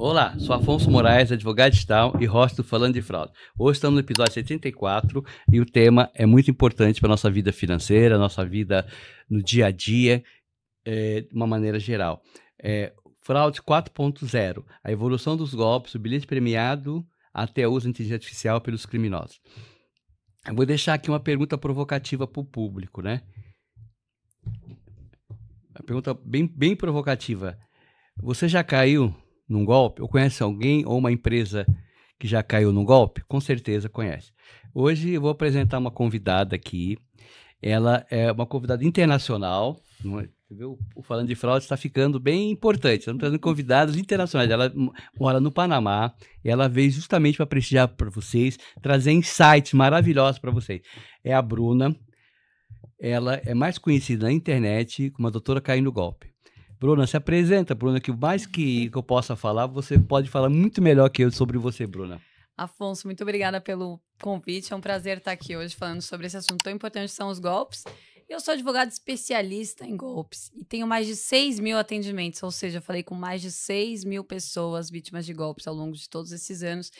Olá, sou Afonso Moraes, advogado digital e host do Falando de Fraude. Hoje estamos no episódio 74 e o tema é muito importante para a nossa vida financeira, nossa vida no dia a dia, de uma maneira geral. Fraude 4.0, a evolução dos golpes, o bilhete premiado até o uso da inteligência artificial pelos criminosos. Eu vou deixar aqui uma pergunta provocativa para o público, né? Uma pergunta bem provocativa. Você já caiu num golpe? Ou conhece alguém ou uma empresa que já caiu num golpe? Com certeza conhece. Hoje eu vou apresentar uma convidada aqui. Ela é uma convidada internacional. O Falando de Fraude está ficando bem importante. Estamos trazendo convidados internacionais. Ela mora no Panamá. E ela veio justamente para prestigiar para vocês, trazer insights maravilhosos para vocês. É a Bruna. Ela é mais conhecida na internet como a doutora Caindo no Golpe. Bruna, se apresenta, Bruna, que mais que eu possa falar, você pode falar muito melhor que eu sobre você, Bruna. Afonso, muito obrigada pelo convite. É um prazer estar aqui hoje falando sobre esse assunto tão importante que são os golpes. Eu sou advogada especialista em golpes e tenho mais de 6 mil atendimentos, ou seja, eu falei com mais de 6 mil pessoas vítimas de golpes ao longo de todos esses anos.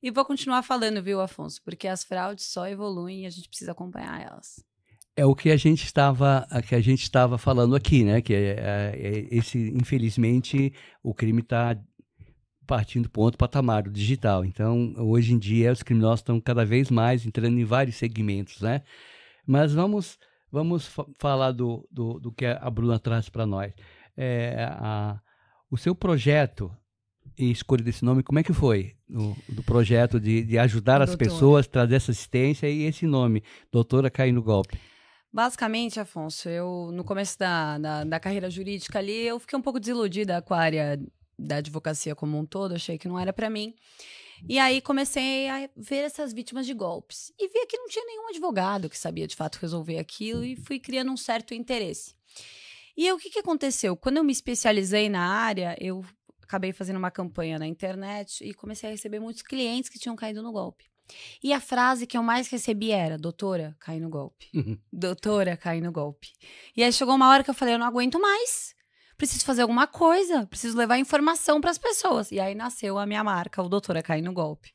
E vou continuar falando, viu, Afonso? Porque as fraudes só evoluem e a gente precisa acompanhar elas. É o que a gente estava falando aqui, né? Que infelizmente, o crime está partindo para outro patamar, o digital. Então, hoje em dia, os criminosos estão cada vez mais entrando em vários segmentos, né? Mas vamos falar do que a Bruna traz para nós. O seu projeto e escolha desse nome, como é que foi? Do projeto de ajudar as pessoas, trazer essa assistência e esse nome, Doutora Caindo no Golpe. Basicamente, Afonso, eu no começo da carreira jurídica ali, eu fiquei um pouco desiludida com a área da advocacia como um todo, achei que não era para mim. E aí comecei a ver essas vítimas de golpes. E vi que não tinha nenhum advogado que sabia de fato resolver aquilo e fui criando um certo interesse. E aí, o que aconteceu? Quando eu me especializei na área, eu acabei fazendo uma campanha na internet e comecei a receber muitos clientes que tinham caído no golpe. E a frase que eu mais recebi era: doutora, cai no golpe. Doutora, cai no golpe. E aí chegou uma hora que eu falei: eu não aguento mais. Preciso fazer alguma coisa. Preciso levar informação para as pessoas. E aí nasceu a minha marca, o Doutora Cai no Golpe.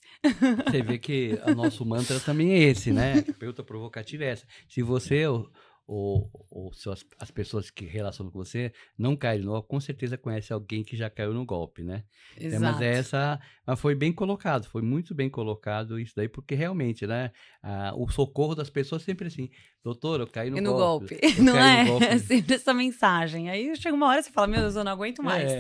Você vê que o nosso mantra também é esse, né? A pergunta provocativa é essa. Se você as pessoas que relacionam com você não caíram no golpe, com certeza conhece alguém que já caiu no golpe, né? Exato. Mas foi bem colocado, foi muito bem colocado isso daí, porque realmente, né? O socorro das pessoas sempre assim: doutor, eu caí no golpe. Não é? É sempre essa mensagem. Aí chega uma hora e você fala: meu Deus, eu não aguento mais.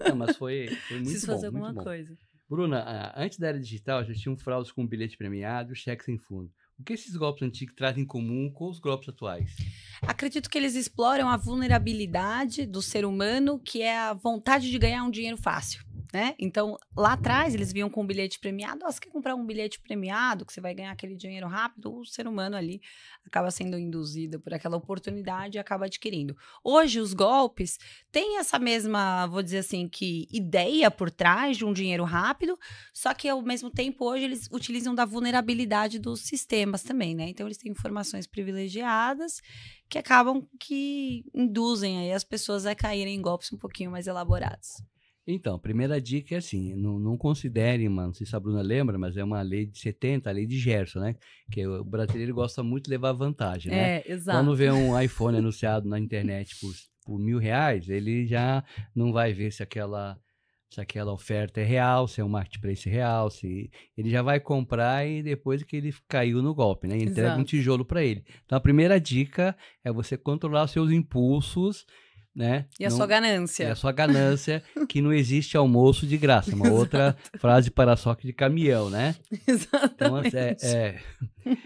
Não, mas foi muito bom. Preciso fazer alguma muito bom. coisa. Bruna, antes da era digital, já tinham fraudes com bilhete premiado, cheque sem fundo. O que esses golpes antigos trazem em comum com os golpes atuais? Acredito que eles exploram a vulnerabilidade do ser humano, que é a vontade de ganhar um dinheiro fácil, né? Então, lá atrás, eles vinham com um bilhete premiado. Você quer comprar um bilhete premiado, que você vai ganhar aquele dinheiro rápido? O ser humano ali acaba sendo induzido por aquela oportunidade e acaba adquirindo. Hoje, os golpes têm essa mesma, vou dizer assim, que ideia por trás de um dinheiro rápido, só que, ao mesmo tempo, hoje eles utilizam da vulnerabilidade dos sistemas também, né? Então, eles têm informações privilegiadas que acabam que induzem aí as pessoas a caírem em golpes um pouquinho mais elaborados. Então, a primeira dica é assim: não considere, não sei se a Bruna lembra, mas é uma lei de 70, a lei de Gerson, né? Que o brasileiro gosta muito de levar vantagem, né? Exato. Quando vê um iPhone anunciado na internet por R$1.000, ele já não vai ver se aquela oferta é real, se é um marketplace real, se ele já vai comprar e depois que ele caiu no golpe, né? Entrega um tijolo para ele. Então, a primeira dica é você controlar os seus impulsos, né? E a sua ganância. É a sua ganância, que não existe almoço de graça. Uma outra frase para-choque de caminhão, né? Exatamente. Então,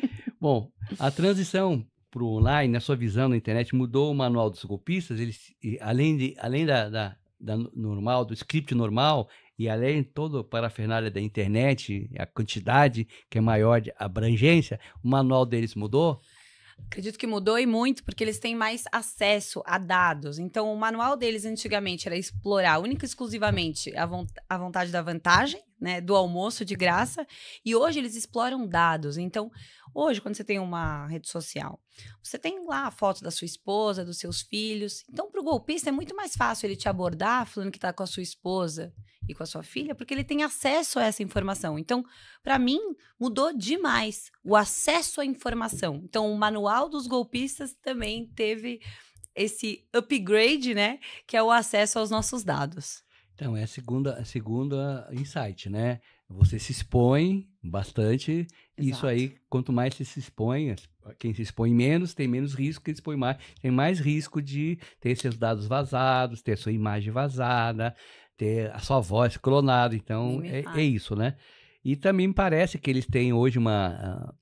Bom, a transição para o online, na sua visão na internet, mudou o manual dos golpistas. Eles, além normal, do script normal, e além de toda a parafernália da internet, a quantidade que é maior de abrangência, o manual deles mudou? Acredito que mudou e muito, porque eles têm mais acesso a dados. Então, o manual deles antigamente era explorar única e exclusivamente a vontade da vantagem, né, do almoço de graça, e hoje eles exploram dados. Então, hoje, quando você tem uma rede social, você tem lá a foto da sua esposa, dos seus filhos. Então, para o golpista é muito mais fácil ele te abordar falando que está com a sua esposa e com a sua filha, porque ele tem acesso a essa informação. Então, para mim, mudou demais o acesso à informação. Então, o manual dos golpistas também teve esse upgrade, né? Que é o acesso aos nossos dados. Então, é a segunda insight, né? Você se expõe bastante, e isso Exato. aí, quanto mais você se expõe, quem se expõe menos, tem menos risco, quem se expõe mais, tem mais risco de ter seus dados vazados, ter sua imagem vazada, ter a sua voz clonada. Então, é isso, né? E também me parece que eles têm hoje uma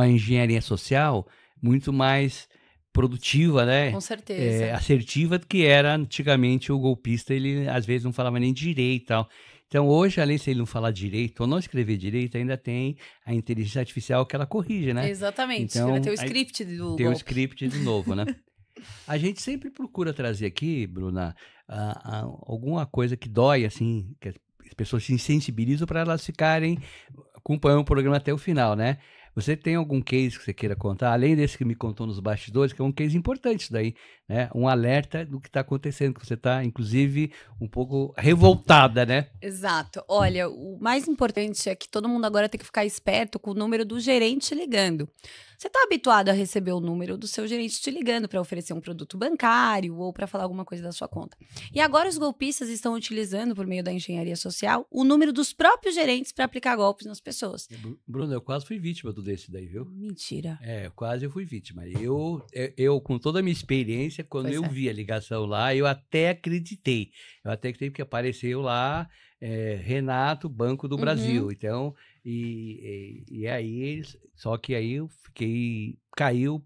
engenharia social muito mais produtiva, né? Com certeza. Assertiva do que era antigamente. O golpista, ele às vezes não falava nem direito e tal. Então hoje, além de ele não falar direito ou não escrever direito, ainda tem a inteligência artificial que ela corrige, né? Exatamente. Então, Vai ter o script do golpe. Tem o script de novo, né? A gente sempre procura trazer aqui, Bruna, alguma coisa que dói, assim, que as pessoas se sensibilizam para elas ficarem acompanhando o programa até o final, né? Você tem algum case que você queira contar, além desse que me contou nos bastidores, que é um case importante isso daí, né? Um alerta do que está acontecendo, que você está, inclusive, um pouco revoltada, né? Exato. Olha, o mais importante é que todo mundo agora tem que ficar esperto com o número do gerente ligando. Você está habituado a receber o número do seu gerente te ligando para oferecer um produto bancário ou para falar alguma coisa da sua conta. E agora os golpistas estão utilizando, por meio da engenharia social, o número dos próprios gerentes para aplicar golpes nas pessoas. Bruno, eu quase fui vítima desse daí, viu? Mentira. Quase eu fui vítima. Eu com toda a minha experiência, quando eu vi a ligação lá, eu até acreditei. Eu até acreditei porque apareceu lá Renato, Banco do Brasil. Então, e aí, só que aí eu caiu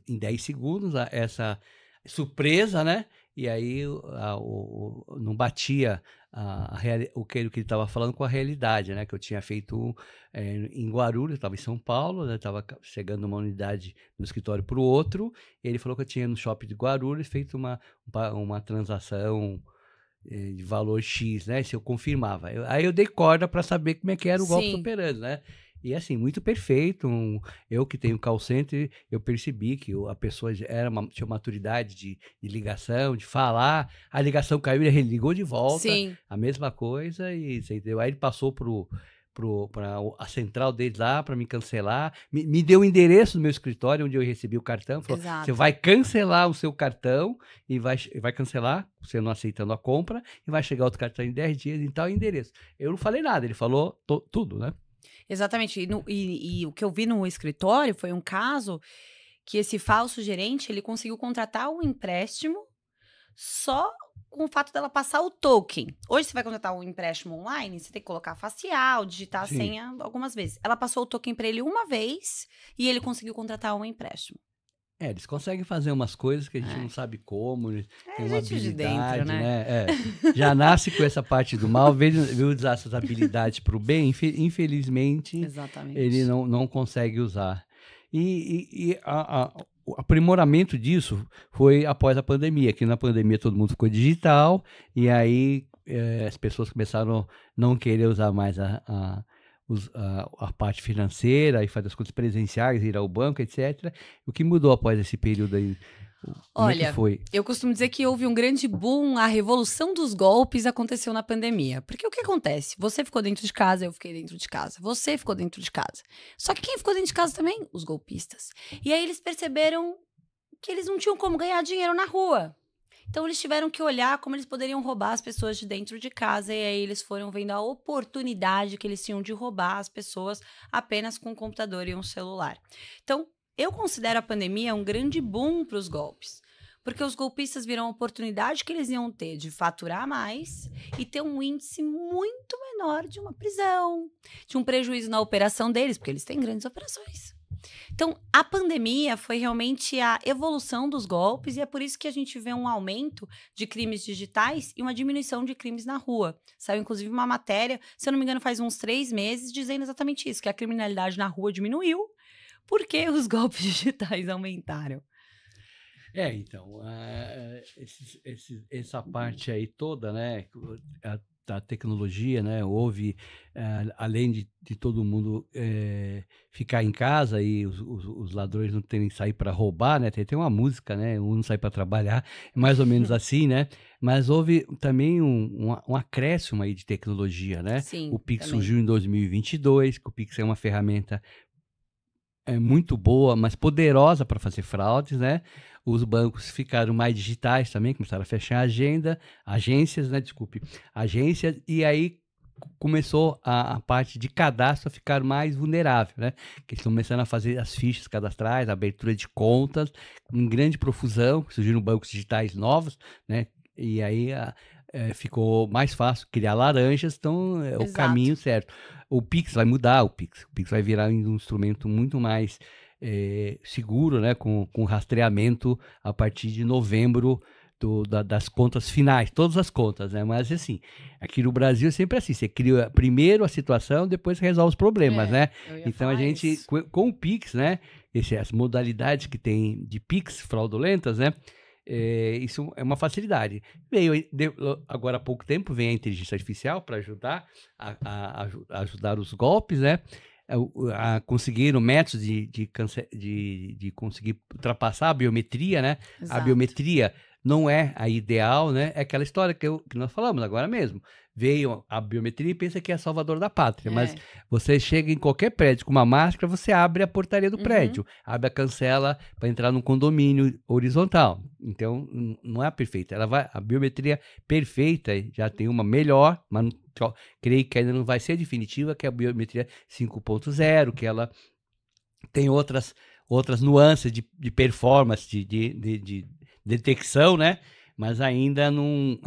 em 10 segundos essa surpresa, né? E aí não batia o que ele estava falando com a realidade, né? Que eu tinha feito em Guarulhos, eu estava em São Paulo, né? Estava chegando de uma unidade do escritório para o outro, e ele falou que eu tinha no shopping de Guarulhos feito uma transação de valor X, né? Se eu confirmava. Aí eu dei corda para saber como é que era o golpe operando, né? E assim, muito perfeito. Eu que tenho call center, eu percebi que a pessoa tinha maturidade de ligação, de falar. A ligação caiu, ele ligou de volta. Sim. A mesma coisa, e você entendeu? Aí ele passou para a central dele lá para me cancelar. Me deu o endereço do meu escritório, onde eu recebi o cartão. Falou: você vai cancelar o seu cartão e vai cancelar, você não aceitando a compra, e vai chegar outro cartão em 10 dias em tal endereço. Eu não falei nada, ele falou tudo, né? Exatamente. E o que eu vi no escritório foi um caso que esse falso gerente, ele conseguiu contratar um empréstimo só com o fato dela passar o token. Hoje você vai contratar um empréstimo online, você tem que colocar facial, digitar a senha algumas vezes. Ela passou o token para ele uma vez e ele conseguiu contratar um empréstimo. Eles conseguem fazer umas coisas que a gente não sabe como, tem uma habilidade, de dentro, né? Já nasce com essa parte do mal, veio usar essas habilidades para o bem, infelizmente, ele não consegue usar. E o aprimoramento disso foi após a pandemia, que na pandemia todo mundo ficou digital, e aí as pessoas começaram a não querer usar mais a parte financeira e fazer as coisas presenciais, ir ao banco, etc. O que mudou após esse período aí? Olha, é que foi? Eu costumo dizer que houve um grande boom, a revolução dos golpes aconteceu na pandemia. Porque o que acontece? Você ficou dentro de casa, eu fiquei dentro de casa. Você ficou dentro de casa. Só que quem ficou dentro de casa também? Os golpistas. E aí eles perceberam que eles não tinham como ganhar dinheiro na rua. Então, eles tiveram que olhar como eles poderiam roubar as pessoas de dentro de casa. E aí, eles foram vendo a oportunidade que eles tinham de roubar as pessoas apenas com um computador e um celular. Então, eu considero a pandemia um grande boom para os golpes. Porque os golpistas viram a oportunidade que eles iam ter de faturar mais e ter um índice muito menor de uma prisão, de um prejuízo na operação deles, porque eles têm grandes operações. Então, a pandemia foi realmente a evolução dos golpes e é por isso que a gente vê um aumento de crimes digitais e uma diminuição de crimes na rua. Saiu, inclusive, uma matéria, se eu não me engano, faz uns 3 meses, dizendo exatamente isso, que a criminalidade na rua diminuiu porque os golpes digitais aumentaram. Então, essa parte aí toda, né, da tecnologia, né? Houve, além de todo mundo ficar em casa e os ladrões não terem que sair para roubar, né? Tem uma música, né? Um não sai para trabalhar, é mais ou menos assim, né? Mas houve também um acréscimo aí de tecnologia, né? O Sim, Pix também. surgiu em 2022, que o Pix é uma ferramenta muito boa, mas poderosa para fazer fraudes, né? Os bancos ficaram mais digitais também, começaram a fechar agências, né? Desculpe, agências, e aí começou a parte de cadastro a ficar mais vulnerável, né? Que estão começando a fazer as fichas cadastrais, a abertura de contas, em grande profusão, surgiram bancos digitais novos, né? E aí ficou mais fácil criar laranjas, então é o Exato. caminho certo. O Pix vai mudar, o Pix vai virar um instrumento muito mais seguro, né? Com rastreamento a partir de novembro das contas finais, todas as contas, né? Mas assim, aqui no Brasil é sempre assim, você cria primeiro a situação, depois resolve os problemas, né? Eu ia Então a falar gente, isso. com o Pix, né? As modalidades que tem de Pix fraudulentas, né? Isso é uma facilidade. Agora há pouco tempo, vem a inteligência artificial para ajudar a ajudar os golpes, né? Conseguiram métodos de conseguir ultrapassar a biometria, né? A Exato. biometria não é a ideal, né? É aquela história que nós falamos agora mesmo. Veio a biometria e pensa que é salvador da pátria, mas você chega em qualquer prédio com uma máscara, você abre a portaria do prédio, abre a cancela para entrar num condomínio horizontal. Então, não é a perfeita. A biometria perfeita já tem uma melhor, mas creio que ainda não vai ser definitiva, que é a biometria 5.0, que ela tem outras nuances de performance, de detecção, né? Mas ainda não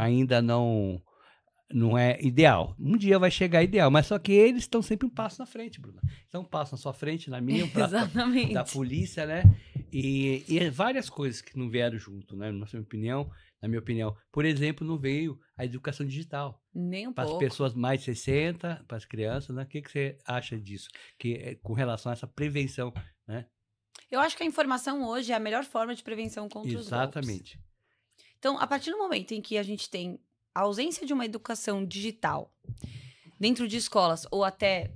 é ideal. Um dia vai chegar ideal, mas só que eles estão sempre um passo na frente, Bruna. Então, um passo na sua frente, na minha, um passo Exatamente. da polícia, né? E várias coisas que não vieram junto, né? Na minha opinião. Por exemplo, não veio a educação digital. Nem um Para as pouco. pessoas mais de 60, para as crianças, né? O que você acha disso? Com relação a essa prevenção, né? Eu acho que a informação hoje é a melhor forma de prevenção contra os golpes. Exatamente. Então, a partir do momento em que a gente tem a ausência de uma educação digital dentro de escolas ou até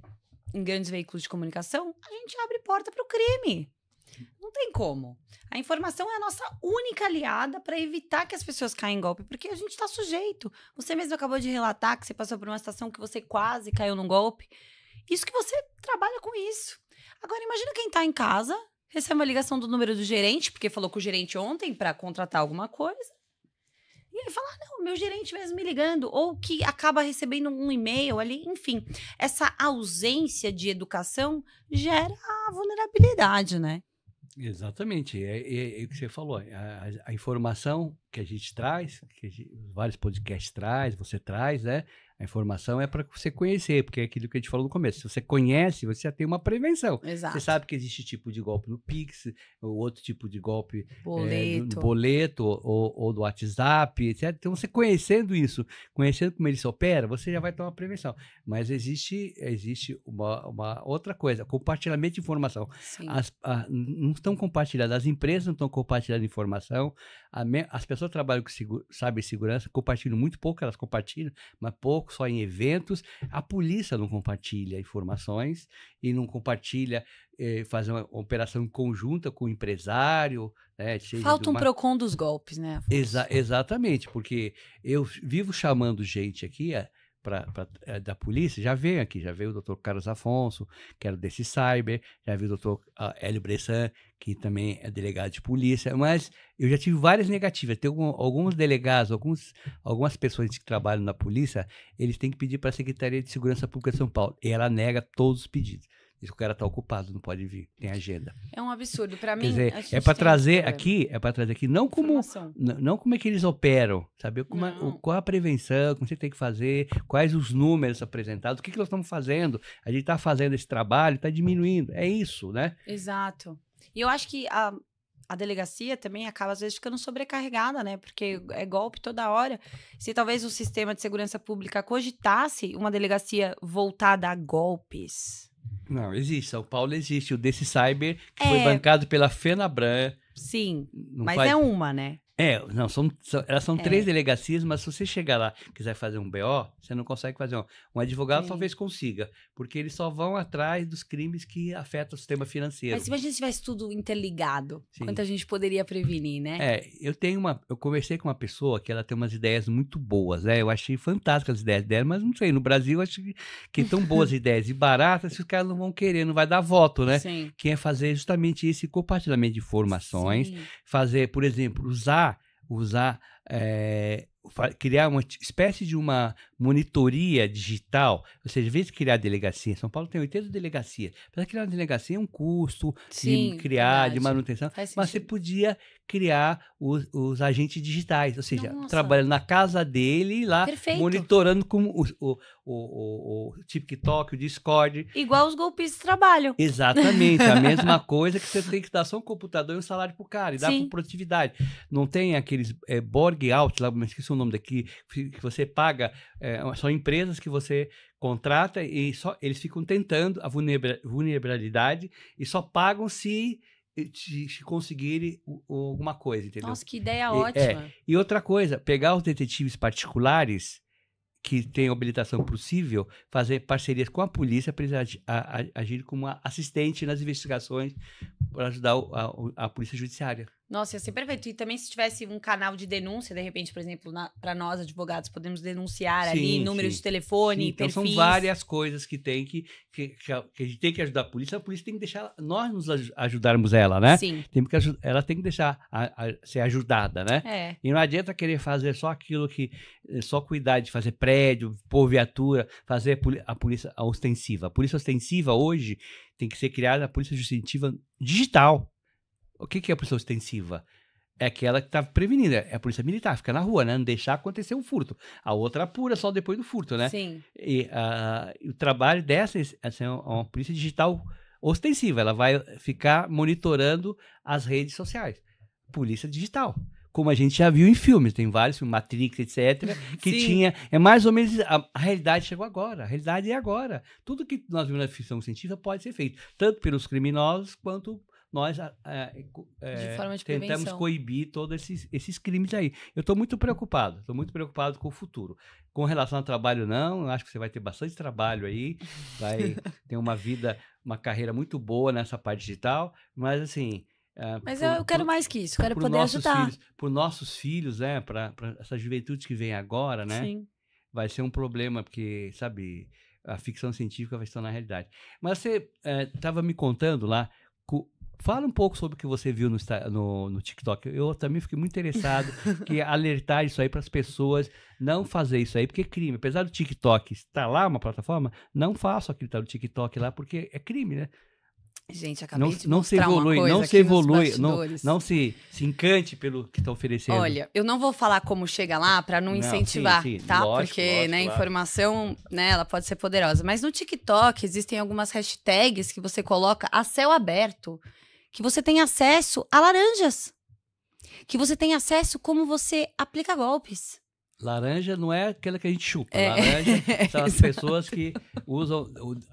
em grandes veículos de comunicação, a gente abre porta para o crime. Não tem como. A informação é a nossa única aliada para evitar que as pessoas caem em golpe, porque a gente está sujeito. Você mesmo acabou de relatar que você passou por uma situação que você quase caiu num golpe. Isso que você trabalha com isso. Agora, imagina quem está em casa, recebe uma ligação do número do gerente, porque falou com o gerente ontem para contratar alguma coisa. E ele fala, não, meu gerente mesmo me ligando. Ou que acaba recebendo um e-mail ali. Enfim, essa ausência de educação gera a vulnerabilidade, né? Exatamente, é o que você falou, a informação que a gente traz, vários podcasts traz, você traz, né? A informação é para você conhecer, porque é aquilo que a gente falou no começo. Se você conhece, você já tem uma prevenção. Exato. Você sabe que existe tipo de golpe no Pix, ou outro tipo de golpe Boleto. no boleto, ou do WhatsApp, etc. Então, você conhecendo isso, conhecendo como ele se opera, você já vai ter uma prevenção. Mas existe uma outra coisa, compartilhamento de informação. Sim. Não estão compartilhando, as empresas não estão compartilhando informação, as pessoas que trabalham com cibersegurança compartilham muito pouco, elas compartilham, mas pouco, só em eventos. A polícia não compartilha informações e não compartilha fazer uma operação conjunta com o empresário. Né, Falta um PROCON dos golpes, né, Afonso? Exatamente, porque eu vivo chamando gente aqui da polícia, já veio o doutor Carlos Afonso, que era desse cyber, já veio o doutor Hélio Bressan, que também é delegado de polícia, mas eu já tive várias negativas. Tem alguns delegados, algumas pessoas que trabalham na polícia, eles têm que pedir para a Secretaria de Segurança Pública de São Paulo, e ela nega todos os pedidos. Diz que o cara está ocupado, não pode vir, tem agenda. É um absurdo. Para mim, quer dizer, é para trazer aqui, não como é que eles operam, sabe? Qual a prevenção, como você tem que fazer, quais os números apresentados, o que nós estamos fazendo, a gente está fazendo esse trabalho, está diminuindo, é isso, né? Exato. E eu acho que a delegacia também acaba, às vezes, ficando sobrecarregada, né? Porque é golpe toda hora. Se talvez o sistema de segurança pública cogitasse uma delegacia voltada a golpes... Não, existe. São Paulo existe. O desse cyber, que foi bancado pela FENABRAN. Sim, mas é uma, né? Não, elas são 3 delegacias, mas se você chegar lá e quiser fazer um BO, você não consegue fazer um advogado, Sim. talvez consiga, porque eles só vão atrás dos crimes que afetam o sistema financeiro. Mas imagina se tivesse tudo interligado. Sim. Quanto a gente poderia prevenir, né? Eu conversei com uma pessoa que ela tem umas ideias muito boas, né? Eu achei fantásticas as ideias dela, mas não sei, no Brasil eu acho que tão boas ideias e baratas que os caras não vão querer, não vai dar voto, né? Sim. Que é fazer justamente esse compartilhamento de informações, Sim. fazer, por exemplo, criar uma espécie de uma monitoria digital, ou seja, em vez de criar delegacia, São Paulo tem 80 delegacias, para criar uma delegacia é um custo Sim, de criar, verdade. de manutenção, Faz mas você sentido. podia criar os agentes digitais, ou seja, Nossa. trabalhando na casa dele lá, Perfeito. monitorando como o TikTok, o Discord. Igual os golpistas trabalham. Exatamente, a mesma coisa que você tem que dar só um computador e um salário pro cara, e dar Sim. por produtividade. Não tem aqueles Borg Out, lá, mas esqueci o nome daqui, que você paga, são empresas que você contrata e só eles ficam tentando a vulnerabilidade e só pagam se conseguirem alguma coisa, entendeu? Nossa, que ideia ótima. E outra coisa, pegar os detetives particulares que têm habilitação possível, fazer parcerias com a polícia para eles agirem como assistente nas investigações para ajudar a polícia judiciária. Nossa, ia ser perfeito. E também se tivesse um canal de denúncia, de repente, por exemplo, para nós advogados, podemos denunciar ali números de telefone, então perfis. são várias coisas que tem que a gente tem que ajudar a polícia tem que deixar nós nos ajudarmos ela, né? Sim. Ela tem que deixar ser ajudada, né? E não adianta querer fazer só aquilo só cuidar de fazer prédio, pôr viatura, fazer a polícia ostensiva. A polícia ostensiva hoje tem que ser criada a polícia ostensiva digital. O que é a polícia ostensiva? É aquela que está prevenindo, é a polícia militar, fica na rua, né? Não deixar acontecer um furto. A outra apura só depois do furto, né? Sim. E o trabalho dessa é uma polícia digital ostensiva, ela vai ficar monitorando as redes sociais. Polícia digital. Como a gente já viu em filmes, tem vários filmes, Matrix, etc., que tinha, é mais ou menos, a realidade chegou agora, a realidade é agora. Tudo que nós vimos na ficção científica pode ser feito, tanto pelos criminosos quanto nós de forma de tentamos prevenção. coibir todos esses crimes aí. Eu estou muito preocupado com o futuro. Com relação ao trabalho, não, eu acho que você vai ter bastante trabalho aí, vai ter uma carreira muito boa nessa parte digital, mas assim... Mas eu quero mais que isso, quero poder ajudar. Para os nossos filhos, né, para essa juventude que vem agora, né, Sim. vai ser um problema, porque, sabe, a ficção científica vai se tornar realidade. Mas você estava me contando lá, fala um pouco sobre o que você viu no TikTok. Eu também fiquei muito interessado que alertar isso aí para as pessoas não fazer isso aí, porque é crime. Apesar do TikTok estar lá, uma plataforma, não faça aquilo que está no TikTok lá, porque é crime, né? Gente, acabei de mostrar uma coisa não se evolui, não se encante pelo que está oferecendo. Olha, eu não vou falar como chega lá para não incentivar, sim, tá? lógico, porque, lógico, né, claro. Informação, né, ela pode ser poderosa. Mas no TikTok existem algumas hashtags que você coloca a céu aberto, que você tem acesso a laranjas, que você tem acesso como você aplica golpes. Laranja não é aquela que a gente chupa. Laranja são as pessoas que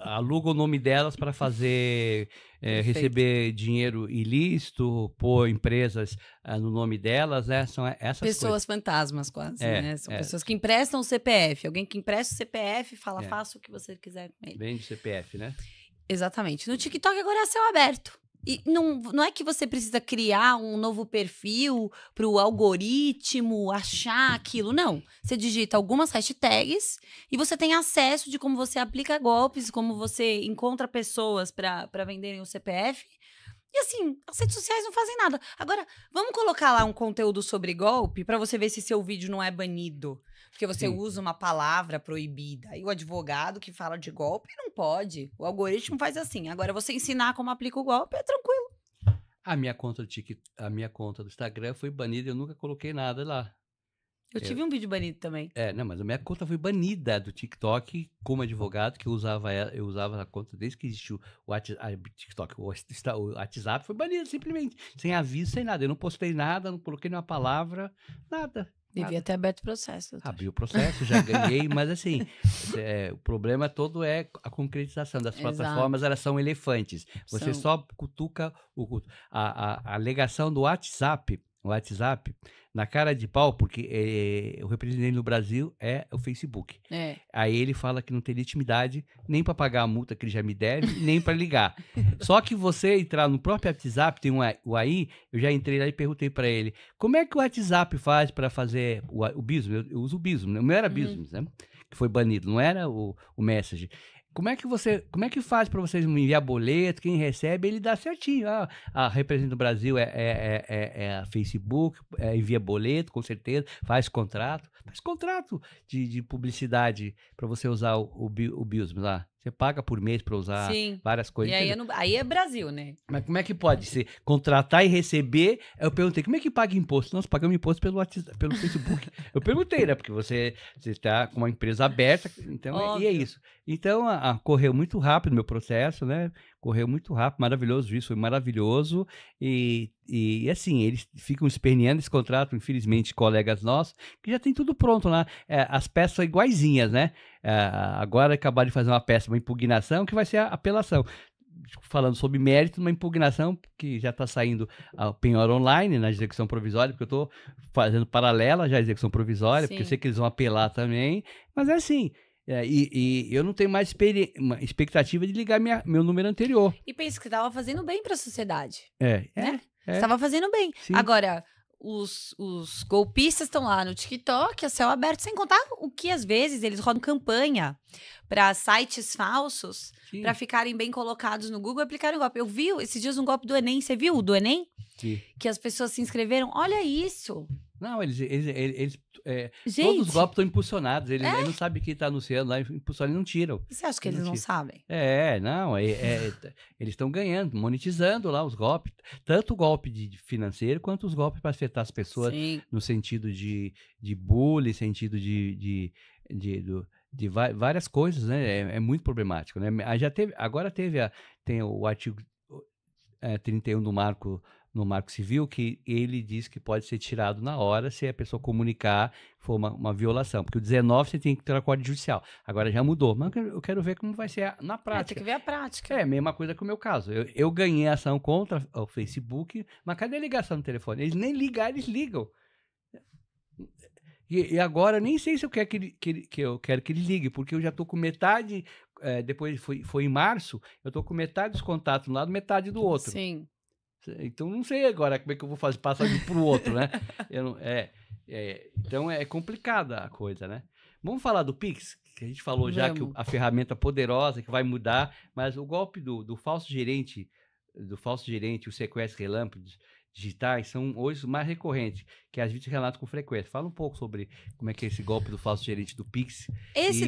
alugam o nome delas para fazer, receber dinheiro ilícito, pôr empresas no nome delas, né? São essas pessoas coisas. Fantasmas, quase, né? São pessoas que emprestam o CPF. Alguém que empresta o CPF e fala, faça o que você quiser com ele. Vende CPF, né? Exatamente. No TikTok agora é céu aberto. E não é que você precisa criar um novo perfil para o algoritmo achar aquilo, não. Você digita algumas hashtags e você tem acesso de como você aplica golpes, como você encontra pessoas para venderem o CPF. E assim, as redes sociais não fazem nada. Agora, vamos colocar lá um conteúdo sobre golpe para você ver se seu vídeo não é banido. Porque você usa uma palavra proibida. E o advogado que fala de golpe não pode. O algoritmo faz assim. Agora, você ensinar como aplica o golpe é tranquilo. A minha conta do Instagram foi banida e eu nunca coloquei nada lá. Eu tive um vídeo banido também. Não, mas a minha conta foi banida do TikTok como advogado, que eu usava a conta desde que existiu o TikTok, o WhatsApp foi banido simplesmente, sem aviso, sem nada. Eu não postei nada, não coloquei nenhuma palavra, nada. Devia ter aberto o processo. Abri o processo, já ganhei, mas assim, o problema todo é a concretização das plataformas, elas são elefantes. Você só cutuca a alegação do WhatsApp o WhatsApp na cara de pau, porque o representante no Brasil é o Facebook. É. Aí ele fala que não teria intimidade nem para pagar a multa que ele já me deve, nem para ligar. Só que você entrar no próprio WhatsApp, tem o AI, eu já entrei lá e perguntei para ele, como é que o WhatsApp faz para fazer o Business? Eu uso o Business, né? O meu era Business, né? Que foi banido, não era o Message. Como é que faz para vocês me enviar boleto? Quem recebe, ele dá certinho. A Representa do Brasil é a Facebook, envia boleto, com certeza, faz contrato de publicidade para você usar o Business lá. Você paga por mês para usar Sim. várias coisas. E aí é Brasil, né? Mas como é que pode ser contratar e receber? Eu perguntei, como é que paga imposto? Nós pagamos imposto pelo WhatsApp, pelo Facebook. Eu perguntei, né? Porque você está com uma empresa aberta, então e é isso. Então, correu muito rápido o meu processo, né? Correu muito rápido, maravilhoso isso, foi maravilhoso. E assim, eles ficam esperneando esse contrato, infelizmente, colegas nossos, que já tem tudo pronto lá. As peças são iguaizinhas, né? Agora acabaram de fazer uma peça, uma impugnação, que vai ser a apelação. Falando sobre mérito, uma impugnação que já está saindo a penhora online na execução provisória, porque eu estou fazendo paralela já à execução provisória, porque eu sei que eles vão apelar também, mas é assim. E eu não tenho mais uma expectativa de ligar meu número anterior. E penso que estava fazendo bem para a sociedade. Né? Estava fazendo bem. Sim. Agora, os golpistas estão lá no TikTok, a céu aberto, sem contar o que às vezes eles rodam campanha para sites falsos, para ficarem bem colocados no Google e aplicarem golpe. Eu vi esses dias um golpe do Enem, você viu o do Enem? Sim. Que as pessoas se inscreveram. Olha isso! Não, todos os golpes estão impulsionados. Eles não sabem quem está anunciando lá, impulsionam e não tiram. Você acha que eles não sabem? Eles estão ganhando, monetizando lá os golpes. Tanto o golpe financeiro, quanto os golpes para afetar as pessoas. Sim. No sentido de bullying, sentido de várias coisas, né? É muito problemático, né? Agora tem o artigo 31 do no Marco Civil, que ele diz que pode ser tirado na hora se a pessoa comunicar for uma violação. Porque o 19 você tem que ter a código judicial. Agora já mudou. Mas eu quero ver como vai ser na prática. Tem que ver a prática. É a mesma coisa que o meu caso. Eu ganhei ação contra o Facebook, mas cadê a ligação no telefone? Eles nem ligaram, eles ligam. E agora nem sei se eu quero que ele ligue, porque eu já estou com metade, depois foi em março, eu estou com metade dos contatos de um lado, metade do outro. Sim. Então não sei agora como é que eu vou fazer, passar de um para o outro, né? Então é complicada a coisa, né? Vamos falar do Pix, que a gente falou já que a ferramenta poderosa que vai mudar, mas o golpe do falso gerente, o sequestro relâmpagos digitais são hoje mais recorrentes, que as vítimas relatam com frequência. Fala um pouco sobre como é que é esse golpe do falso gerente do Pix.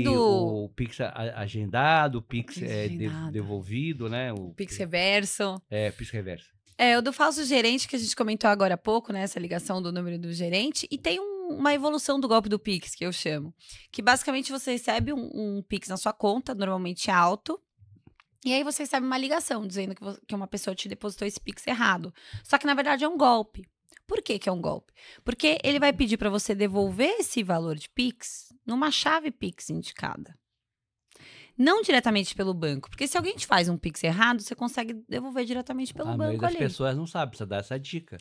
O Pix agendado, o Pix devolvido, né? O Pix reverso. Pix reverso. O do falso gerente que a gente comentou agora há pouco, né? Essa ligação do número do gerente. E tem uma evolução do golpe do Pix, que eu chamo. Que basicamente você recebe um Pix na sua conta, normalmente alto. E aí você recebe uma ligação dizendo que uma pessoa te depositou esse Pix errado. Só que na verdade é um golpe. Por que é um golpe? Porque ele vai pedir para você devolver esse valor de Pix numa chave Pix indicada. Não diretamente pelo banco. Porque se alguém te faz um Pix errado, você consegue devolver diretamente pelo banco ali. Mas as pessoas não sabem, precisa dar essa dica.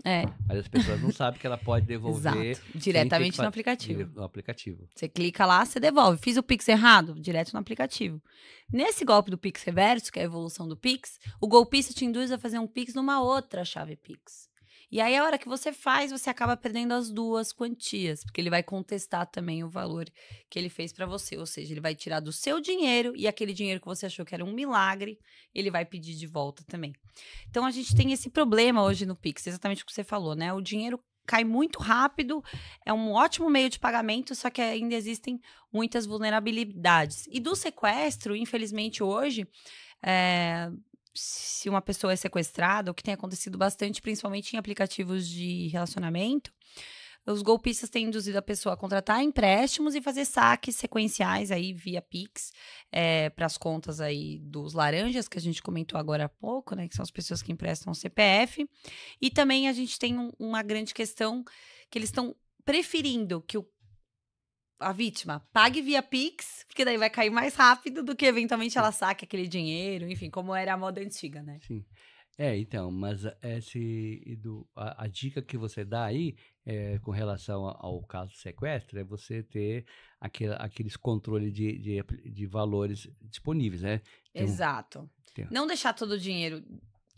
Mas as pessoas não sabem que ela pode devolver... Exato. Diretamente no aplicativo. No aplicativo. Você clica lá, você devolve. Fiz o Pix errado? Direto no aplicativo. Nesse golpe do Pix reverso, que é a evolução do Pix, o golpista te induz a fazer um Pix numa outra chave Pix. E aí, a hora que você faz, você acaba perdendo as duas quantias, porque ele vai contestar também o valor que ele fez para você. Ou seja, ele vai tirar do seu dinheiro e aquele dinheiro que você achou que era um milagre, ele vai pedir de volta também. Então, a gente tem esse problema hoje no Pix, exatamente o que você falou, né? O dinheiro cai muito rápido, é um ótimo meio de pagamento, só que ainda existem muitas vulnerabilidades. E do sequestro, infelizmente, hoje... se uma pessoa é sequestrada, o que tem acontecido bastante, principalmente em aplicativos de relacionamento, os golpistas têm induzido a pessoa a contratar empréstimos e fazer saques sequenciais aí via Pix para as contas aí dos laranjas, que a gente comentou agora há pouco, né, que são as pessoas que emprestam o CPF. E também a gente tem uma grande questão que eles estão preferindo que a vítima pague via Pix, porque daí vai cair mais rápido do que eventualmente ela saque aquele dinheiro, enfim, como era a moda antiga, né? Sim. Então, mas a dica que você dá aí, com relação ao caso do sequestro, é você ter aqueles controles de valores disponíveis, né? Exato. Tem- Não deixar todo o dinheiro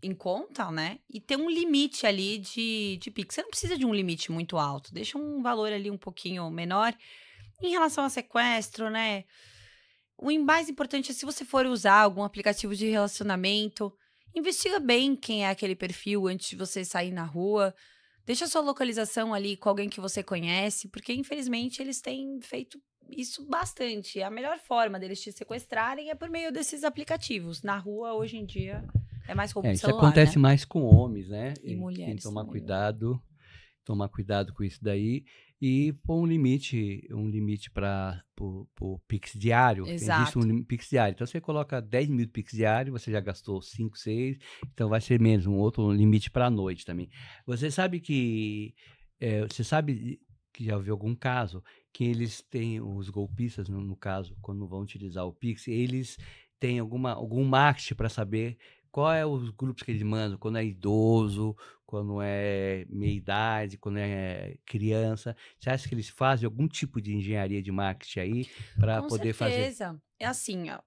em conta, né? E ter um limite ali de Pix. Você não precisa de um limite muito alto. Deixa um valor ali um pouquinho menor. Em relação a sequestro, né? Mais importante é se você for usar algum aplicativo de relacionamento, investiga bem quem é aquele perfil antes de você sair na rua. Deixa a sua localização ali com alguém que você conhece, porque infelizmente eles têm feito isso bastante. A melhor forma deles te sequestrarem é por meio desses aplicativos. Na rua, hoje em dia, é mais roubo de Isso celular, acontece né? mais com homens, né? E E tem que mulheres tomar também, né? tomar cuidado com isso daí e pôr um limite para o Pix diário. Existe um Exato. Pix diário. Então você coloca 10 mil Pix diário, você já gastou 5, 6, então vai ser menos, um outro limite para a noite também. Você sabe você sabe que já ouviu algum caso que eles têm, os golpistas, no caso, quando vão utilizar o Pix, eles têm algum marketing para saber qual é os grupos que eles mandam, quando é idoso, quando é meia-idade, quando é criança. Você acha que eles fazem algum tipo de engenharia de marketing aí para Com poder fazer? certeza. É assim, ó,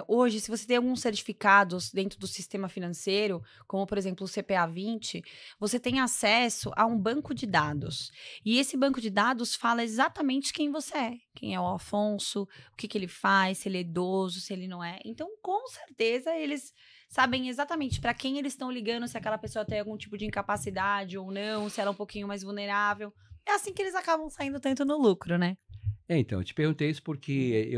hoje, se você tem alguns certificados dentro do sistema financeiro, como por exemplo o CPA 20, você tem acesso a um banco de dados. E esse banco de dados fala exatamente quem você é, quem é o Afonso, o que ele faz, se ele é idoso, se ele não é. Então, com certeza, eles sabem exatamente para quem eles estão ligando, se aquela pessoa tem algum tipo de incapacidade ou não, se ela é um pouquinho mais vulnerável. É assim que eles acabam saindo tanto no lucro, né? Então, eu te perguntei isso porque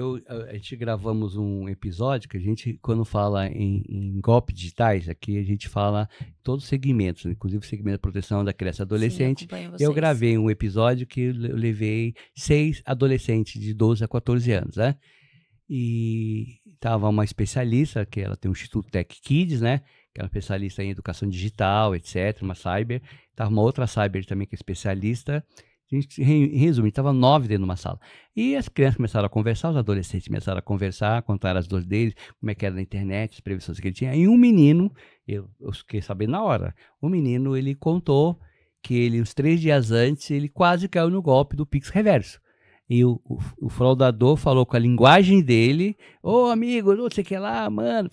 a gente gravamos um episódio que a gente, quando fala em golpes digitais, aqui a gente fala em todos os segmentos, inclusive o segmento de proteção da criança e Sim, adolescente. acompanho Eu vocês. gravei um episódio que eu levei 6 adolescentes de 12 a 14 anos, né? E tava uma especialista, que ela tem o Instituto Tech Kids, né? Que é uma especialista em educação digital, etc., uma cyber. Tava uma outra cyber também que é especialista. A gente, em resumo, estava 9 dentro de uma sala. E as crianças começaram a conversar, os adolescentes começaram a conversar, contar as dores deles, como é que era na internet, as previsões que ele tinha. E um menino, eu fiquei sabendo na hora, o menino, ele contou que ele, uns 3 dias antes, ele quase caiu no golpe do Pix Reverso. E o fraudador falou com a linguagem dele: Ô amigo, não sei o que lá, mano,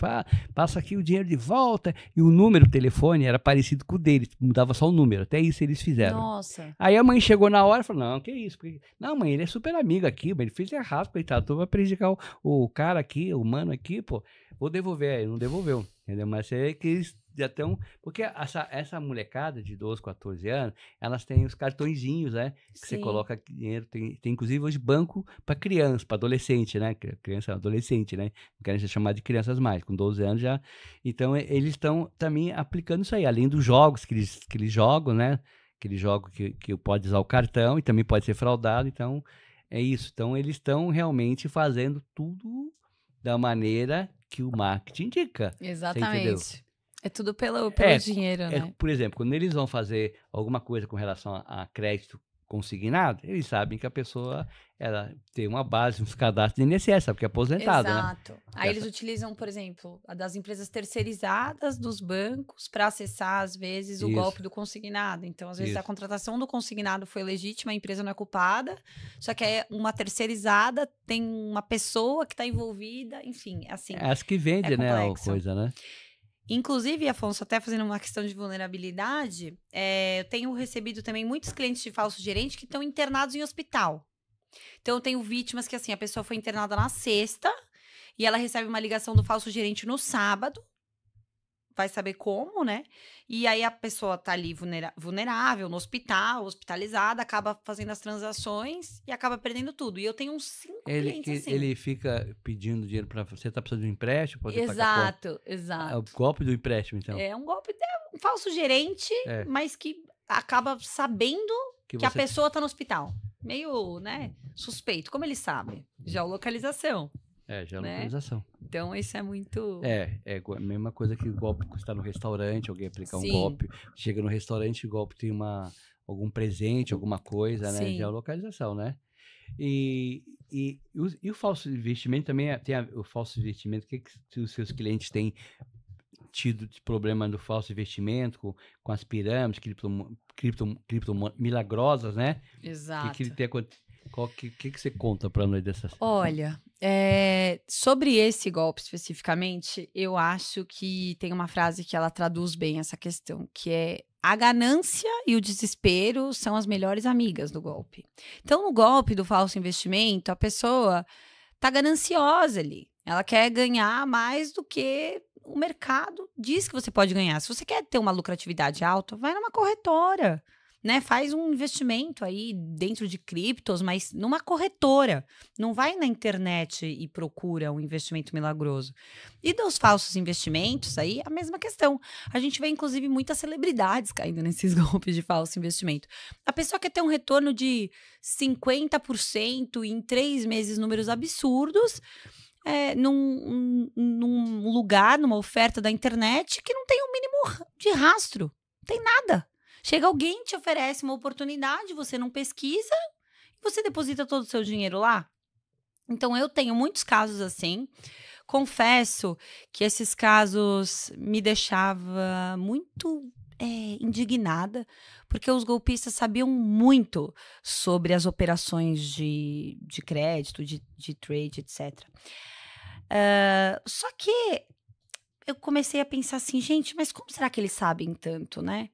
passa aqui o dinheiro de volta. E o número do telefone era parecido com o dele, mudava só o número. Até isso eles fizeram. Nossa. Aí a mãe chegou na hora e falou: Não, que isso? Não, mãe, ele é super amigo aqui, mas ele fez errado, coitado. Tu vai prejudicar o cara aqui, o mano aqui, pô. Vou devolver. Aí não devolveu, entendeu? Mas é que eles já estão. Porque essa molecada de 12, 14 anos, elas têm os cartõezinhos, né? Que você Sim. coloca dinheiro. Tem inclusive hoje banco para criança, para adolescente, né? Criança, adolescente, né? Não querem ser chamados de crianças mais, com 12 anos já. Então, eles estão também aplicando isso aí, além dos jogos que eles jogam, né? Aquele jogo que pode usar o cartão e também pode ser fraudado. Então, é isso. Então, eles estão realmente fazendo tudo da maneira que o marketing indica. Você entendeu? Exatamente. É tudo pelo É, dinheiro, né? por exemplo, quando eles vão fazer alguma coisa com relação a crédito consignado, eles sabem que a pessoa ela tem uma base, uns cadastros de INSS, sabe que é aposentada, né? Exato. Aí eles utilizam, por exemplo, a das empresas terceirizadas dos bancos para acessar, às vezes, o Isso, golpe do consignado. Então, às vezes, a isso. contratação do consignado foi legítima, a empresa não é culpada, só que é uma terceirizada, tem uma pessoa que está envolvida, enfim, assim, É as que é vendem, né, a complexo. coisa, né? Inclusive, Afonso, até fazendo uma questão de vulnerabilidade, eu tenho recebido também muitos clientes de falso gerente que estão internados em hospital. Então, eu tenho vítimas que, assim, a pessoa foi internada na sexta e ela recebe uma ligação do falso gerente no sábado, vai saber como, né? E aí a pessoa tá ali vulnerável, no hospital, hospitalizada, acaba fazendo as transações e acaba perdendo tudo. E eu tenho uns 5 clientes assim. Ele fica pedindo dinheiro para você, tá precisando de um empréstimo, poder pagar conta. Exato, É o exato. golpe do empréstimo, então. É um golpe, um falso gerente, É, mas que acaba sabendo que que a você pessoa tá no hospital. Meio, né, suspeito. Como ele sabe? Geolocalização, já é né? localização. Então, isso é muito... A mesma coisa que o golpe que está no restaurante, alguém aplicar um Sim, golpe, chega no restaurante, o golpe tem algum presente, alguma coisa, né? sim. Geolocalização, né? E o falso investimento também o falso investimento, que os seus clientes têm tido problema do falso investimento, com as pirâmides, cripto milagrosas, né? Exato. Que você conta para nós dessas? Olha, sobre esse golpe especificamente, eu acho que tem uma frase que ela traduz bem essa questão, que é: a ganância e o desespero são as melhores amigas do golpe. Então, no golpe do falso investimento, a pessoa tá gananciosa ali. Ela quer ganhar mais do que o mercado diz que você pode ganhar. Se você quer ter uma lucratividade alta, vai numa corretora, né? Faz um investimento aí dentro de criptos, mas numa corretora. Não vai na internet e procura um investimento milagroso. E dos falsos investimentos aí, a mesma questão. A gente vê, inclusive, muitas celebridades caindo nesses golpes de falso investimento. A pessoa quer ter um retorno de 50% em 3 meses, números absurdos, num lugar, numa oferta da internet que não tem um mínimo de rastro. Não tem nada. Chega alguém, te oferece uma oportunidade, você não pesquisa e você deposita todo o seu dinheiro lá. Então, eu tenho muitos casos assim. Confesso que esses casos me deixavam muito indignada, porque os golpistas sabiam muito sobre as operações de crédito, de trade, etc. Só que eu comecei a pensar assim, gente, mas como será que eles sabem tanto, né?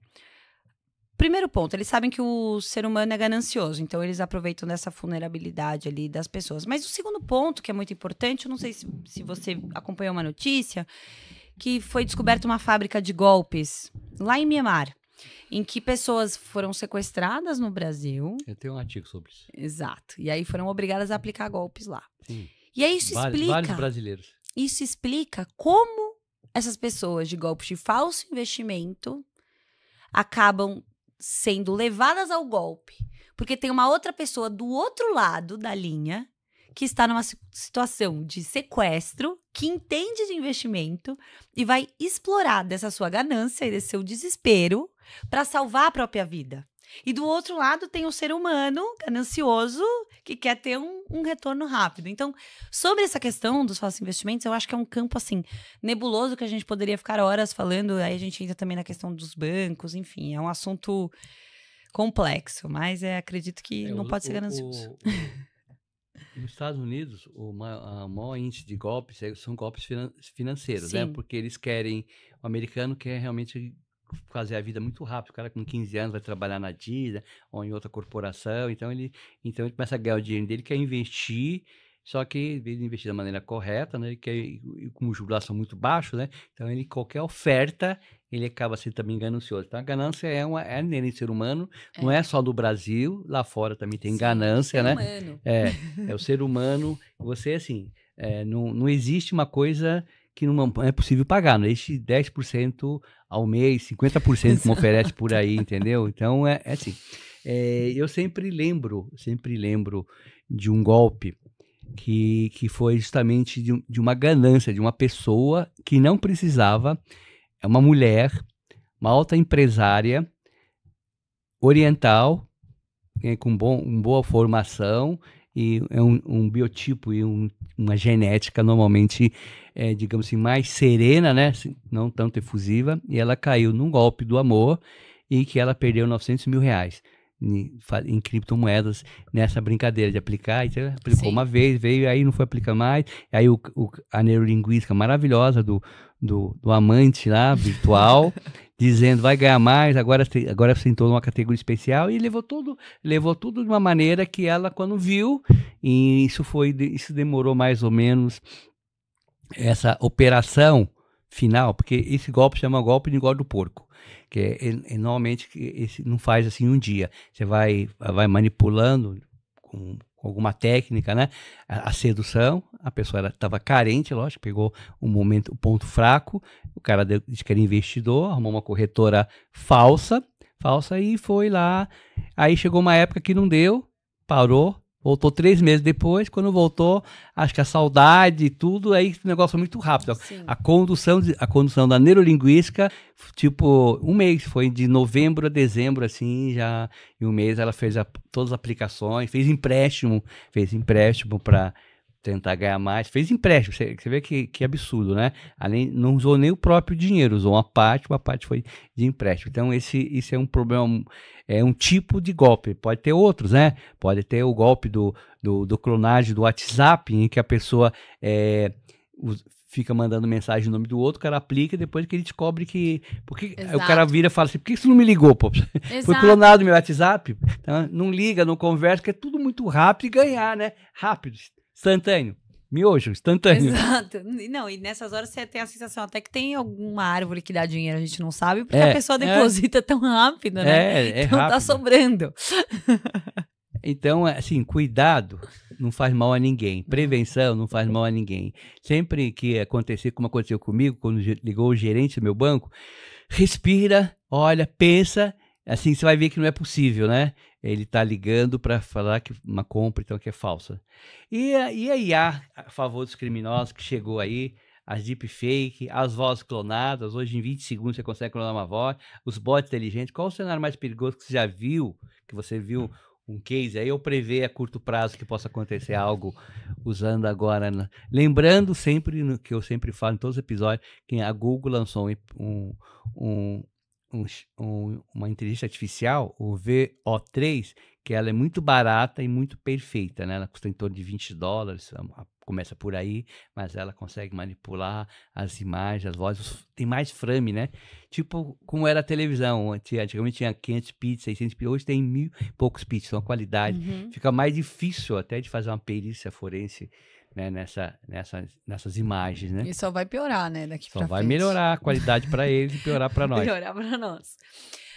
Primeiro ponto, eles sabem que o ser humano é ganancioso, então eles aproveitam dessa vulnerabilidade ali das pessoas. Mas o segundo ponto, que é muito importante, eu não sei se você acompanhou uma notícia, que foi descoberta uma fábrica de golpes lá em Mianmar, em que pessoas foram sequestradas no Brasil. Eu tenho um artigo sobre isso. Exato. E aí foram obrigadas a aplicar golpes lá. Sim. E aí isso explica... Vários brasileiros. Isso explica como essas pessoas de golpes de falso investimento acabam sendo levadas ao golpe, porque tem uma outra pessoa do outro lado da linha que está numa situação de sequestro, que entende de investimento e vai explorar dessa sua ganância e desse seu desespero para salvar a própria vida. E do outro lado tem o ser humano ganancioso que quer ter um retorno rápido. Então, sobre essa questão dos falsos investimentos, eu acho que é um campo assim nebuloso que a gente poderia ficar horas falando. Aí a gente entra também na questão dos bancos, enfim, é um assunto complexo, mas acredito que não pode ser ganancioso. Nos Estados Unidos, o maior índice de golpes são golpes financeiros, Sim. né? Porque eles querem, o americano quer realmente fazer a vida muito rápido. O cara com 15 anos vai trabalhar na Disney ou em outra corporação, então ele começa a ganhar o dinheiro dele, quer investir, só que em vez de investir da maneira correta, né, ele quer, com juros são muito baixos, né, então qualquer oferta, ele acaba sendo também ganancioso. Então a ganância é nele, ser humano, não é só do Brasil, lá fora também tem ganância, né? Humano. É o ser humano, você assim, não existe uma coisa que não é possível pagar, não existe 10% ao mês, 50% como oferece por aí, entendeu? Então, é assim. Eu sempre lembro de um golpe que foi justamente de uma ganância, de uma pessoa que não precisava, é uma mulher, uma alta empresária oriental, com boa formação, e é um biotipo e uma genética normalmente, digamos assim, mais serena, né? Não tanto efusiva, e ela caiu num golpe do amor e que ela perdeu R$900 mil em criptomoedas nessa brincadeira de aplicar. Então, aplicou uma vez, veio, aí não foi aplicar mais, aí a neurolinguística maravilhosa do amante lá, virtual, dizendo vai ganhar mais, agora você entrou numa categoria especial, e levou tudo de uma maneira que ela, quando viu, e isso demorou mais ou menos, essa operação final, porque esse golpe chama golpe de engorda do porco, que normalmente esse não faz assim um dia, você vai manipulando com alguma técnica, né? A sedução, a pessoa estava carente, lógico, pegou o ponto fraco, o cara disse que era investidor, arrumou uma corretora falsa e foi lá. Aí chegou uma época que não deu, parou, voltou 3 meses depois. Quando voltou, acho que a saudade e tudo, aí o negócio foi muito rápido. Sim. A condução da neurolinguística, tipo, um mês, foi de novembro a dezembro, assim, já em um mês ela fez todas as aplicações, fez empréstimo para tentar ganhar mais, fez empréstimo, você vê que absurdo, né? Além, não usou nem o próprio dinheiro, usou uma parte foi de empréstimo. Então, isso é um problema, é um tipo de golpe. Pode ter outros, né? Pode ter o golpe do clonagem do WhatsApp, em que a pessoa fica mandando mensagem no nome do outro, o cara aplica e depois que ele descobre que... Porque o cara vira e fala assim, por que você não me ligou, pô? Foi clonado meu WhatsApp. Então, não liga, não conversa, que é tudo muito rápido e ganhar, né? Rápido, instantâneo. Miojo, instantâneo. Exato. Não, e nessas horas você tem a sensação até que tem alguma árvore que dá dinheiro, a gente não sabe, porque a pessoa deposita tão rápido, né? Então rápido. Tá sobrando. Então, assim, cuidado não faz mal a ninguém. Prevenção não faz mal a ninguém. Sempre que acontecer, como aconteceu comigo, quando ligou o gerente do meu banco, respira, olha, pensa, assim você vai ver que não é possível, né? Ele está ligando para falar que uma compra, então, que é falsa. E a IA, a favor dos criminosos que chegou aí, as deepfake, as vozes clonadas, hoje em 20 segundos você consegue clonar uma voz, os bots inteligentes. Qual o cenário mais perigoso que você já viu, que você viu um case aí, ou prevê a curto prazo que possa acontecer algo usando agora? Lembrando sempre, que eu sempre falo em todos os episódios, que a Google lançou uma inteligência artificial, o VO3, que ela é muito barata e muito perfeita, né? Ela custa em torno de $20, começa por aí, mas ela consegue manipular as imagens, as vozes, tem mais frame, né? Tipo como era a televisão, antigamente tinha 500 bits, 600 bits, hoje tem 1000 e poucos bits, então a qualidade fica mais difícil até de fazer uma perícia forense, né, nessas imagens, né? E só vai piorar, né, daqui pra frente. Só vai melhorar a qualidade para eles e piorar para nós. Melhorar para nós.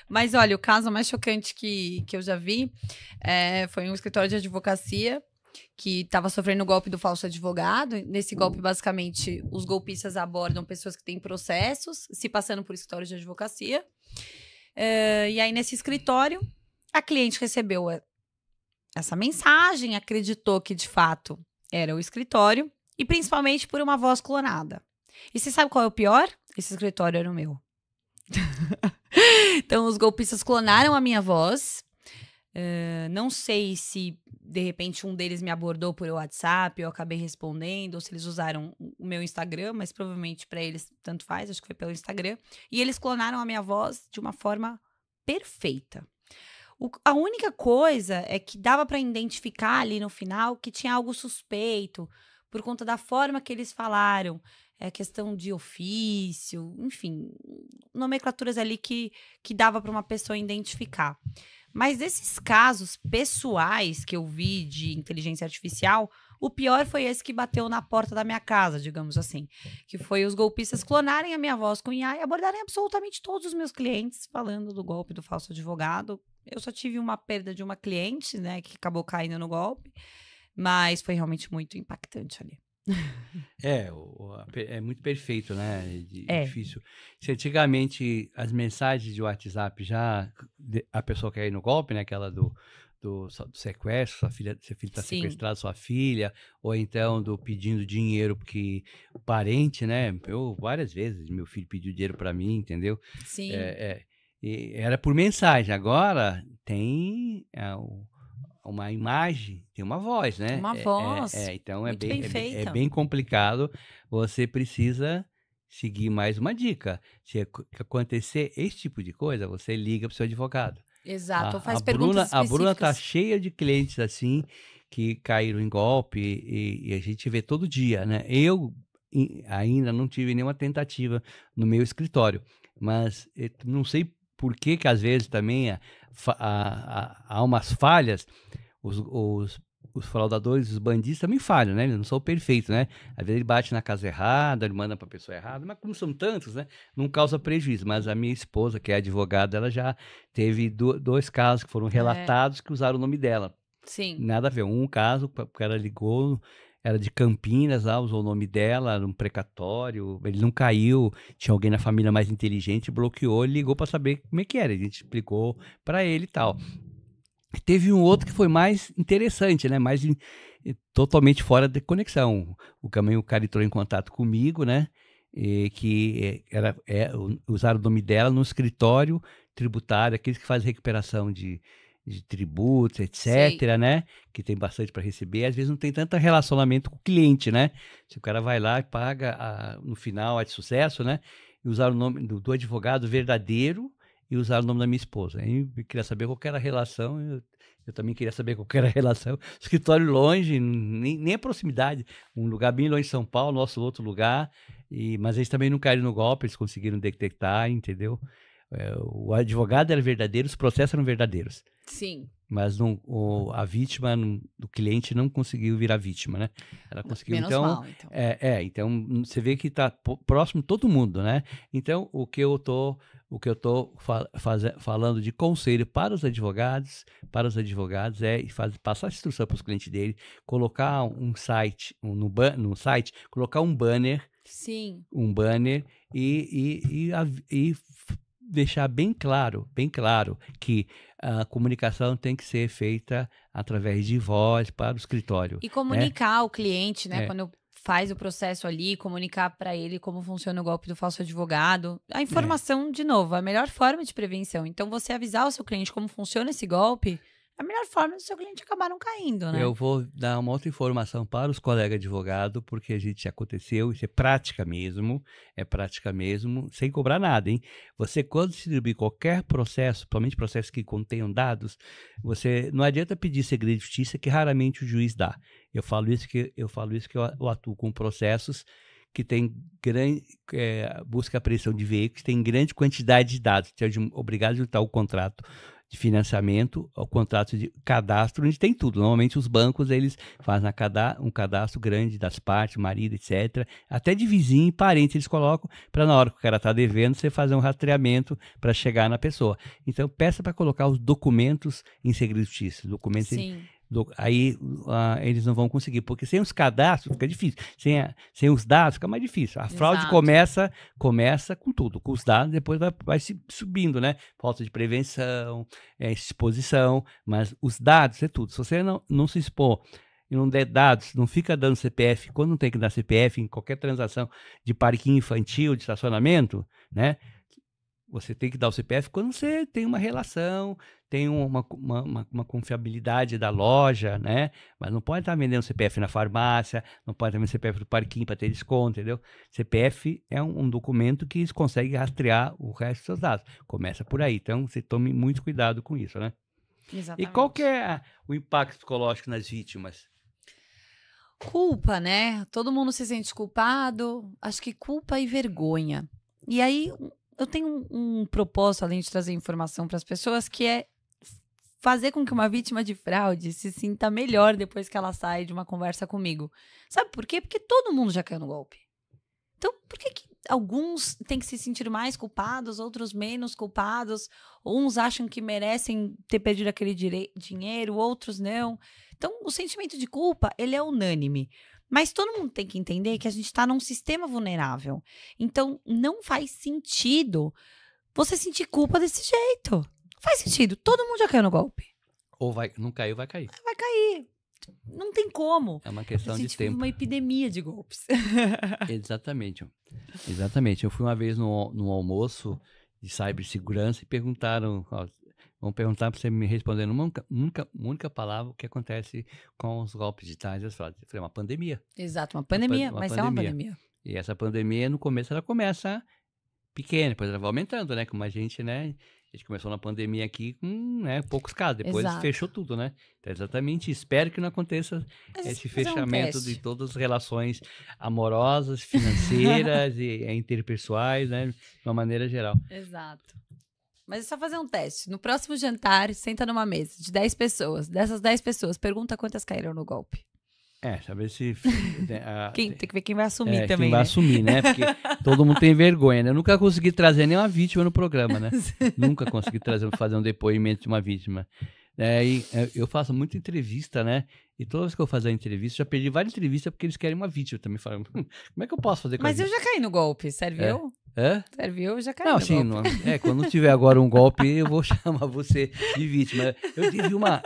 Mas olha, o caso mais chocante que eu já vi foi um escritório de advocacia que estava sofrendo o golpe do falso advogado. Nesse golpe, basicamente, os golpistas abordam pessoas que têm processos, se passando por escritório de advocacia. E aí, nesse escritório, a cliente recebeu essa mensagem, acreditou que, de fato, era o escritório, e principalmente por uma voz clonada. E você sabe qual é o pior? Esse escritório era o meu. Então, os golpistas clonaram a minha voz. Não sei se, de repente, um deles me abordou por WhatsApp, eu acabei respondendo, ou se eles usaram o meu Instagram, mas provavelmente para eles tanto faz, acho que foi pelo Instagram. E eles clonaram a minha voz de uma forma perfeita. A única coisa é que dava para identificar ali no final que tinha algo suspeito, por conta da forma que eles falaram. Questão de ofício, enfim, nomenclaturas ali que dava para uma pessoa identificar. Mas desses casos pessoais que eu vi de inteligência artificial, o pior foi esse que bateu na porta da minha casa, digamos assim. Que foi os golpistas clonarem a minha voz com IA e abordarem absolutamente todos os meus clientes falando do golpe do falso advogado. Eu só tive uma perda de uma cliente, né, que acabou caindo no golpe, mas foi realmente muito impactante ali. É muito perfeito, né? Difícil. Se antigamente as mensagens de WhatsApp a pessoa quer ir no golpe, né? Aquela do sequestro, seu filho está sequestrado, sua filha, ou então do pedindo dinheiro porque o parente, né? Eu várias vezes meu filho pediu dinheiro para mim, entendeu? Sim. E era por mensagem. Agora tem uma imagem, tem uma voz, né? Uma voz. Então muito bem feita. É bem complicado. Você precisa seguir mais uma dica. Se acontecer esse tipo de coisa, você liga para o seu advogado. Exato, ou faz perguntas específicas. A Bruna está cheia de clientes assim que caíram em golpe e a gente vê todo dia, né? Eu ainda não tive nenhuma tentativa no meu escritório, mas não sei por que às vezes também há umas falhas. Os fraudadores, os bandidos também falham, né? Eles não são perfeitos, né? Às vezes ele bate na casa errada, ele manda para a pessoa errada, mas como são tantos, né? Não causa prejuízo. Mas a minha esposa, que é advogada, ela já teve dois casos que foram relatados que usaram o nome dela. Sim. Nada a ver. Um caso, o cara ligou, era de Campinas, usou o nome dela, era um precatório, ele não caiu, tinha alguém na família mais inteligente, bloqueou, ligou para saber como é que era. A gente explicou para ele e tal. Teve um outro que foi mais interessante, né? Mais totalmente fora de conexão. O cara entrou em contato comigo, né? Usaram o nome dela no escritório tributário, aqueles que fazem recuperação de de tributos, Sei. etc., né? Que tem bastante para receber, às vezes não tem tanto relacionamento com o cliente, né? Se o cara vai lá e paga no final é de sucesso, né? E usar o nome do advogado verdadeiro e usar o nome da minha esposa. Aí eu queria saber qual que era a relação, eu também queria saber qual que era a relação. Escritório longe, nem a proximidade, um lugar bem longe de São Paulo, nosso outro lugar, mas eles também não caíram no golpe, eles conseguiram detectar, entendeu? O advogado era verdadeiro, os processos eram verdadeiros. Sim. Mas a vítima, do cliente, não conseguiu virar vítima, né? Ela conseguiu, Menos então... mal, então. Então você vê que está próximo todo mundo, né? Então, o que eu tô falando de conselho para os advogados é passar a instrução para os clientes dele, colocar um site, no site, colocar um banner Sim. e deixar bem claro que a comunicação tem que ser feita através de voz para o escritório. E comunicar o cliente, né? É. Quando faz o processo ali, comunicar para ele como funciona o golpe do falso advogado. A informação, de novo, é a melhor forma de prevenção. Então, você avisar o seu cliente como funciona esse golpe, é a melhor forma do seu cliente acabar não caindo, né? Eu vou dar uma outra informação para os colegas advogados, porque a gente já aconteceu, isso é prática mesmo, sem cobrar nada, hein? Você, quando distribuir qualquer processo, principalmente processos que contenham dados, você não adianta pedir segredo de justiça, que raramente o juiz dá. Eu falo isso que eu atuo com processos que tem busca e apreensão de veículos, tem grande quantidade de dados, você é obrigado a juntar o contrato de financiamento, o contrato de cadastro, onde tem tudo. Normalmente os bancos, eles fazem um cadastro grande das partes, marido, etc. Até de vizinho e parente eles colocam, para na hora que o cara está devendo, você fazer um rastreamento para chegar na pessoa. Então, peça para colocar os documentos em segredo de justiça. Sim. Aí eles não vão conseguir, porque sem os cadastros fica difícil, sem os dados fica mais difícil. A fraude começa com tudo, com os dados, depois vai se subindo, né? Falta de prevenção, exposição, mas os dados é tudo. Se você não se expor e não der dados, não fica dando CPF, quando não tem que dar CPF em qualquer transação de parquinho infantil, de estacionamento, né? Você tem que dar o CPF quando você tem uma relação, tem uma confiabilidade da loja, né? Mas não pode estar vendendo CPF na farmácia, não pode estar vendendo CPF do parquinho para ter desconto, entendeu? CPF é um documento que eles conseguem rastrear o resto dos seus dados. Começa por aí, então você tome muito cuidado com isso, né? Exatamente. E qual que é o impacto psicológico nas vítimas? Culpa, né? Todo mundo se sente culpado. Acho que culpa e vergonha. E aí... eu tenho um propósito, além de trazer informação para as pessoas, que é fazer com que uma vítima de fraude se sinta melhor depois que ela sai de uma conversa comigo. Sabe por quê? Porque todo mundo já caiu no golpe. Então, por que alguns têm que se sentir mais culpados, outros menos culpados? Uns acham que merecem ter perdido aquele dinheiro, outros não. Então, o sentimento de culpa, ele é unânime. Mas todo mundo tem que entender que a gente está num sistema vulnerável. Então, não faz sentido você sentir culpa desse jeito. Não faz sentido. Todo mundo já caiu no golpe. Ou não caiu, vai cair. Vai cair. Não tem como. É uma questão de tempo. Uma epidemia de golpes. Exatamente. Eu fui uma vez num almoço de cibersegurança e perguntaram... Vão perguntar para você me responder numa única palavra o que acontece com os golpes digitais. Eu falei, uma pandemia. Exato, uma pandemia, mas é uma pandemia. E essa pandemia, no começo, ela começa pequena, depois ela vai aumentando, né? Como a gente, né? A gente começou na pandemia aqui com poucos casos, depois fechou tudo, né? Então, exatamente, espero que não aconteça esse fechamento de todas as relações amorosas, financeiras e interpessoais, né? De uma maneira geral. Exato. Mas é só fazer um teste. No próximo jantar, senta numa mesa de 10 pessoas. Dessas 10 pessoas, pergunta quantas caíram no golpe. Saber se... tem que ver quem vai assumir também, quem vai assumir, né? Porque todo mundo tem vergonha, né? Eu nunca consegui trazer nenhuma vítima no programa, né? Nunca consegui fazer um depoimento de uma vítima. E eu faço muita entrevista, né? E toda vez que eu faço a entrevista, já perdi várias entrevistas porque eles querem uma vítima também. Falam, como é que eu posso fazer com Mas eu já caí no golpe, serviu? Serviu, eu já caí no golpe. Quando tiver agora um golpe, eu vou chamar você de vítima. Eu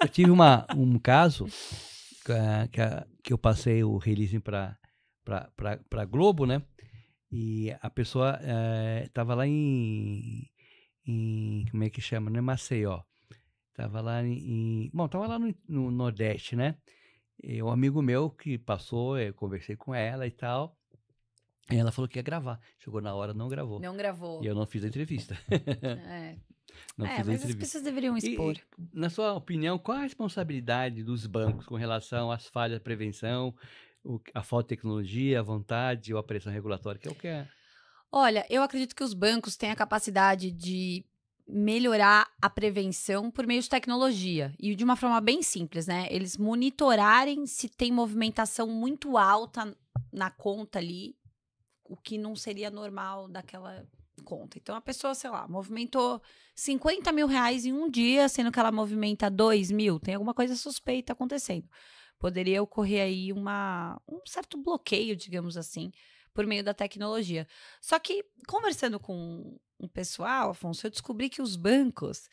tive um caso que eu passei o release para Globo, né? E a pessoa estava lá em como é que chama, né? Maceió. Tava lá bom, tava lá no Nordeste, né? E um amigo meu que passou, eu conversei com ela e tal. E ela falou que ia gravar. Chegou na hora, não gravou. Não E gravou. eu não fiz a entrevista. É, Não fiz a mas as entrevista. pessoas deveriam expor. Na sua opinião, qual a responsabilidade dos bancos com relação às falhas de prevenção, a falta de tecnologia, a vontade ou a pressão regulatória, que é o que é? Olha, eu acredito que os bancos têm a capacidade de melhorar a prevenção por meio de tecnologia e de uma forma bem simples, né? Eles monitorarem se tem movimentação muito alta na conta ali, o que não seria normal daquela conta. Então a pessoa, sei lá, movimentou 50 mil reais em um dia, sendo que ela movimenta 2 mil, tem alguma coisa suspeita acontecendo. Poderia ocorrer aí um certo bloqueio, digamos assim, por meio da tecnologia. Só que, conversando com um pessoal, Afonso, eu descobri que os bancos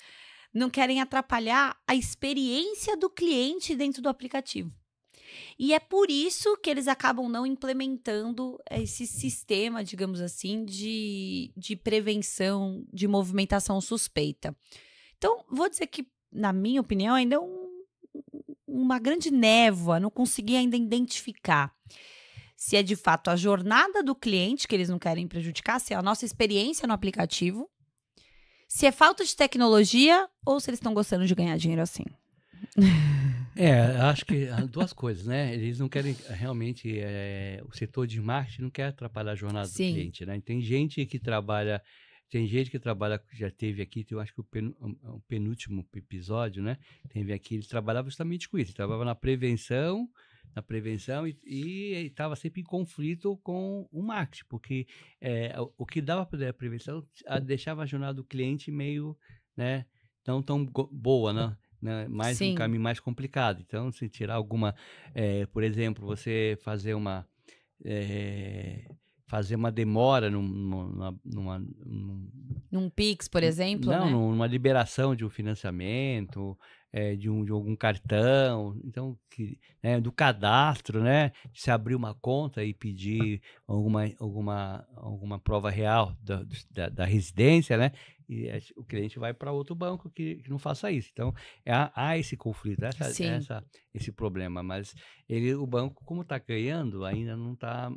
não querem atrapalhar a experiência do cliente dentro do aplicativo. E é por isso que eles acabam não implementando esse sistema, digamos assim, de prevenção de movimentação suspeita. Então, vou dizer que, na minha opinião, ainda é uma grande névoa, não consegui ainda identificar se é de fato a jornada do cliente que eles não querem prejudicar, se é a nossa experiência no aplicativo, se é falta de tecnologia ou se eles estão gostando de ganhar dinheiro assim. Acho que as duas coisas, né? Eles não querem realmente, o setor de marketing não quer atrapalhar a jornada do Sim. cliente, né? Tem gente que trabalha, já teve aqui, eu acho que o penúltimo episódio, né? Teve aqui, ele trabalhava justamente com isso, ele trabalhava na prevenção e estava sempre em conflito com o marketing, porque o que dava para a prevenção deixava a jornada do cliente meio, né, não tão boa, né? Mais um Sim. caminho mais complicado. Então, se tirar alguma, por exemplo, você fazer uma demora Num Pix, por exemplo, não, né? numa liberação de um financiamento, de algum cartão, então, do cadastro, né? Se abrir uma conta e pedir alguma prova real da residência, né? E o cliente vai para outro banco que não faça isso. Então, há esse conflito, Sim. esse problema, mas o banco, como está ganhando, ainda não está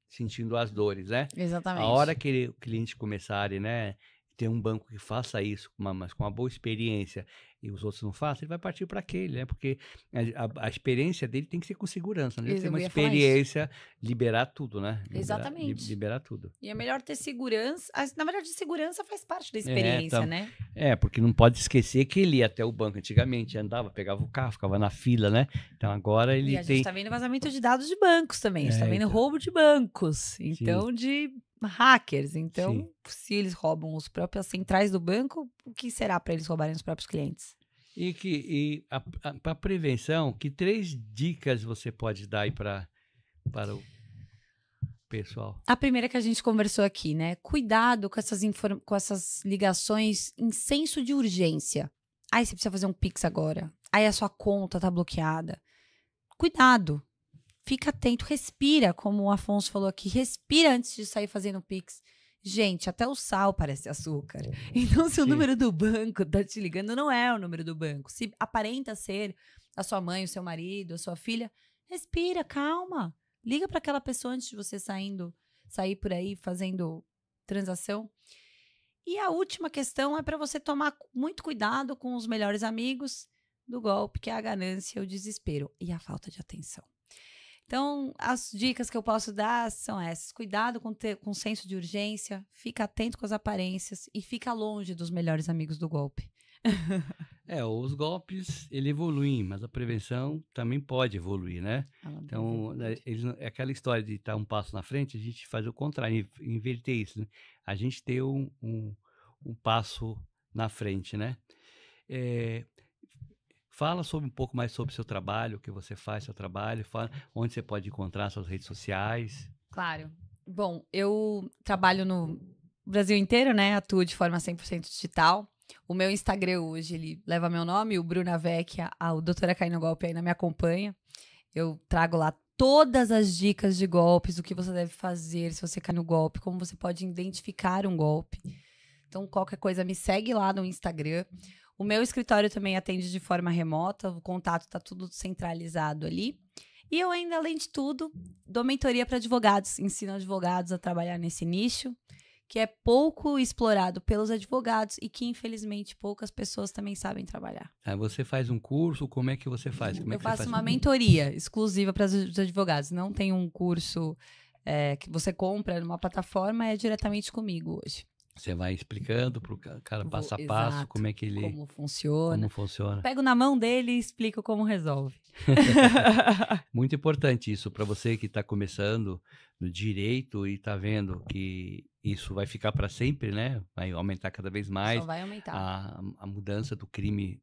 sentindo as dores, né? Exatamente. A hora que o cliente começar, né? Ter um banco que faça isso, mas com uma boa experiência, e os outros não façam, ele vai partir para aquele, né? Porque a experiência dele tem que ser com segurança, não tem que ser uma experiência, liberar tudo, né? Exatamente. Liberar tudo. E é melhor ter segurança. Na verdade, segurança faz parte da experiência, né? Porque não pode esquecer que ele ia até o banco antigamente, andava, pegava o carro, ficava na fila, né? Então agora ele a gente tá vendo vazamento de dados de bancos também, a gente tá vendo roubo de bancos, então de hackers. Então, se eles roubam as próprias centrais do banco, o que será para eles roubarem os próprios clientes? E para prevenção, que 3 dicas você pode dar aí para o pessoal? A primeira que a gente conversou aqui, né? Cuidado com essas ligações em senso de urgência. Aí você precisa fazer um Pix agora. Aí a sua conta tá bloqueada. Cuidado. Fica atento, respira, como o Afonso falou aqui. Respira antes de sair fazendo Pix. Gente, até o sal parece açúcar. Então, se o número do banco tá te ligando, não é o número do banco. Se aparenta ser a sua mãe, o seu marido, a sua filha, respira, calma. Liga para aquela pessoa antes de você sair por aí fazendo transação. E a última questão é para você tomar muito cuidado com os melhores amigos do golpe, que é a ganância, o desespero e a falta de atenção. Então, as dicas que eu posso dar são essas. Cuidado com senso de urgência, fica atento com as aparências e fica longe dos melhores amigos do golpe. Os golpes, ele evoluem, mas a prevenção também pode evoluir, né? Então, é aquela história de estar um passo na frente, a gente faz o contrário, inverter isso, né? A gente ter um passo na frente, né? Fala um pouco mais sobre o seu trabalho, o que você faz, seu trabalho, fala onde você pode encontrar suas redes sociais. Claro. Bom, eu trabalho no Brasil inteiro, né? Atuo de forma 100% digital. O meu Instagram hoje, ele leva meu nome, o Bruna Vecchia, o Doutora Cai no Golpe ainda me acompanha. Eu trago lá todas as dicas de golpes, o que você deve fazer se você cai no golpe, como você pode identificar um golpe. Então, qualquer coisa, me segue lá no Instagram. O meu escritório também atende de forma remota, o contato está tudo centralizado ali. E eu ainda, além de tudo, dou mentoria para advogados, ensino advogados a trabalhar nesse nicho, que é pouco explorado pelos advogados e que, infelizmente, poucas pessoas também sabem trabalhar. Você faz um curso, como é que você faz? Eu faço uma mentoria exclusiva para os advogados. Não tem um curso que você compra numa plataforma, é diretamente comigo hoje. Você vai explicando para o cara passo a passo, exato, como é que ele... Como funciona. Pego na mão dele e explico como resolve. Muito importante isso para você que está começando no direito e está vendo que isso vai ficar para sempre, né? Vai aumentar cada vez mais. Só vai aumentar. A mudança do crime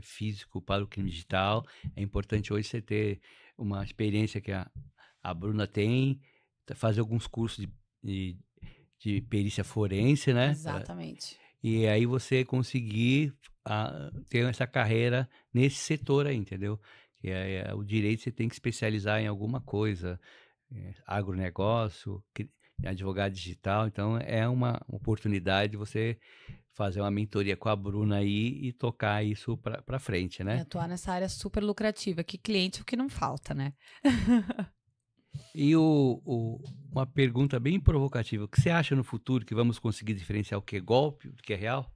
físico para o crime digital. É importante hoje você ter uma experiência que a Bruna tem, fazer alguns cursos de perícia forense, né? Exatamente. E aí você conseguir ter essa carreira nesse setor aí, entendeu? Que o direito você tem que especializar em alguma coisa, agronegócio, advogado digital. Então é uma oportunidade de você fazer uma mentoria com a Bruna aí e tocar isso para frente, né? E atuar nessa área super lucrativa, que cliente o que não falta, né? E uma pergunta bem provocativa. O que você acha no futuro que vamos conseguir diferenciar o que é golpe do que é real?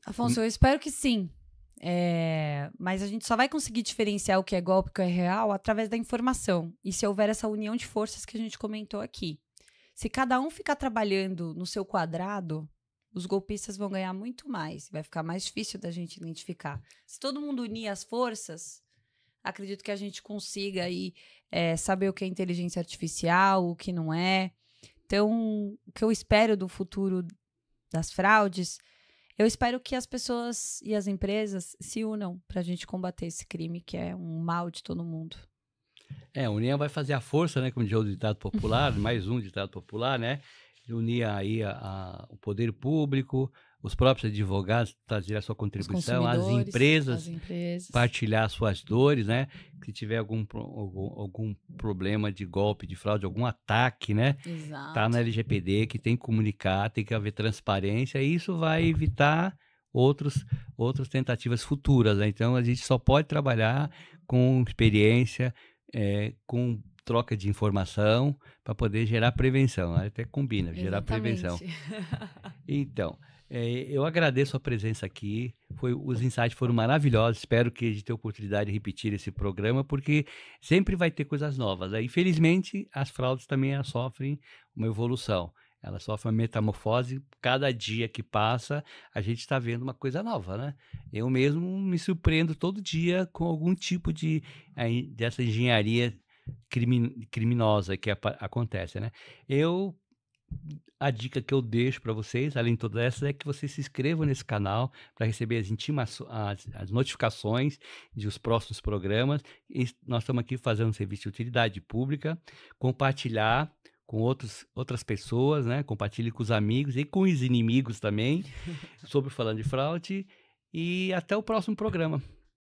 Afonso, eu espero que sim. Mas a gente só vai conseguir diferenciar o que é golpe e o que é real através da informação. E se houver essa união de forças que a gente comentou aqui. Se cada um ficar trabalhando no seu quadrado, os golpistas vão ganhar muito mais. Vai ficar mais difícil da gente identificar. Se todo mundo unir as forças, acredito que a gente consiga aí, saber o que é inteligência artificial, o que não é. Então, o que eu espero do futuro das fraudes, eu espero que as pessoas e as empresas se unam para a gente combater esse crime, que é um mal de todo mundo. A união vai fazer a força, né? Como diz o ditado popular, mais um ditado popular, né? Unir aí a o poder público, os próprios advogados trazer a sua contribuição, as empresas partilhar suas dores, né? Se tiver algum problema de golpe, de fraude, algum ataque, né? Exato. Tá na LGPD, que tem que comunicar, tem que haver transparência, e isso vai evitar outras tentativas futuras, né? Então a gente só pode trabalhar com experiência, com troca de informação para poder gerar prevenção. Até combina, gerar prevenção. Então, eu agradeço a presença aqui. Os insights foram maravilhosos. Espero que a gente tenha a oportunidade de repetir esse programa, porque sempre vai ter coisas novas, né? Infelizmente, as fraudes também sofrem uma evolução. Elas sofrem uma metamorfose. Cada dia que passa, a gente está vendo uma coisa nova, né? Eu mesmo me surpreendo todo dia com algum tipo dessa engenharia criminosa que acontece, né? A dica que eu deixo para vocês, além de todas essas, é que vocês se inscrevam nesse canal para receber as notificações dos próximos programas. E nós estamos aqui fazendo um serviço de utilidade pública, compartilhar com outras pessoas, né? Compartilhe com os amigos e com os inimigos também sobre Falando de Fraude. E até o próximo programa.